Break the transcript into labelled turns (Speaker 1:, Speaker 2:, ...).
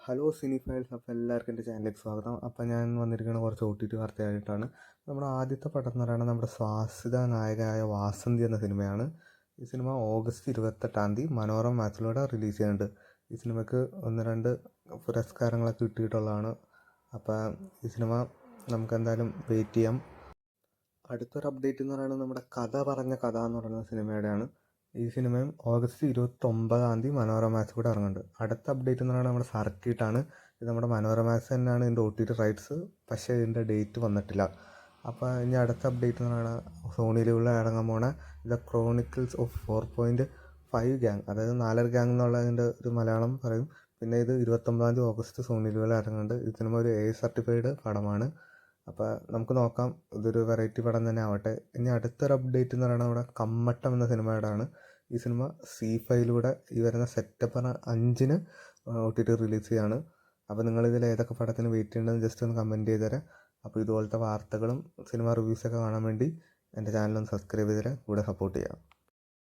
Speaker 1: Hello സിനിഫൈൽസ്, അപ്പോൾ എല്ലാവർക്കും എൻ്റെ ചാനലിലേക്ക് സ്വാഗതം. അപ്പോൾ ഞാൻ വന്നിരിക്കുന്ന കുറച്ച് OTT വാർത്തയായിട്ടാണ്. നമ്മുടെ ആദ്യത്തെ പടം എന്ന് പറയുന്നത് നമ്മുടെ സ്വാസിത നായകനായ വാസന്തി എന്ന സിനിമയാണ്. ഈ സിനിമ ഓഗസ്റ്റ് 28 മനോരമ മാക്സിലൂടെ റിലീസ് ചെയ്യുന്നുണ്ട്. ഈ സിനിമയ്ക്ക് 1-2 പുരസ്കാരങ്ങളൊക്കെ കിട്ടിയിട്ടുള്ളതാണ്. അപ്പോൾ ഈ സിനിമ നമുക്ക് എന്തായാലും വെയിറ്റ് ചെയ്യാം. അടുത്തൊരു അപ്ഡേറ്റ് എന്ന് പറയുന്നത് നമ്മുടെ കഥ പറഞ്ഞ കഥ എന്ന് പറയുന്ന സിനിമയുടെയാണ്. ഈ സിനിമയും ഓഗസ്റ്റ് 29 മനോരമ മാക്സ് കൂടെ ഇറങ്ങുന്നുണ്ട്. അടുത്ത അപ്ഡേറ്റ് എന്ന് പറയുന്നത് നമ്മുടെ സർക്കിട്ടാണ്. ഇത് നമ്മുടെ മനോരമ മാക്സ് തന്നെയാണ് ഇതിൻ്റെ OTT റൈറ്റ്സ്, പക്ഷേ ഇതിൻ്റെ ഡേറ്റ് വന്നിട്ടില്ല. അപ്പോൾ ഇനി അടുത്ത അപ്ഡേറ്റ് എന്ന് പറയുന്നത് സോണിയിലുള്ള ഇറങ്ങാൻ പോണ ദ ക്രോണിക്കിൾസ് ഓഫ് 4.5 ഗ്യാങ്, അതായത് 4 ഗ്യാങ് എന്നുള്ളതിൻ്റെ ഒരു മലയാളം പറയും. പിന്നെ ഇത് 29 ഓഗസ്റ്റ് സോണിയിലുള്ള ഇറങ്ങുന്നുണ്ട്. ഈ സിനിമ ഒരു A സർട്ടിഫൈഡ് പടമാണ്. അപ്പോൾ നമുക്ക് നോക്കാം, ഇതൊരു വെറൈറ്റി പടം തന്നെ ആവട്ടെ. ഇനി അടുത്തൊരു അപ്ഡേറ്റ് എന്ന് പറയുന്നത് നമ്മുടെ കമ്മട്ടം എന്ന സിനിമയുടെ ആണ്. ഈ സിനിമ ZEE5 ഈ വരുന്ന സെപ്റ്റംബർ 5 OTT റിലീസ് ചെയ്യാണ്. അപ്പോൾ നിങ്ങളിതിൽ ഏതൊക്കെ പടത്തിന് വെയിറ്റ് ചെയ്യേണ്ടതെന്ന് ജസ്റ്റ് ഒന്ന് കമൻറ്റ് ചെയ്ത് തരാം. അപ്പോൾ ഇതുപോലത്തെ വാർത്തകളും സിനിമ റിവ്യൂസൊക്കെ കാണാൻ വേണ്ടി എൻ്റെ ചാനലൊന്ന് സബ്സ്ക്രൈബ് ചെയ്ത് തരാം, കൂടെ സപ്പോർട്ട് ചെയ്യാം.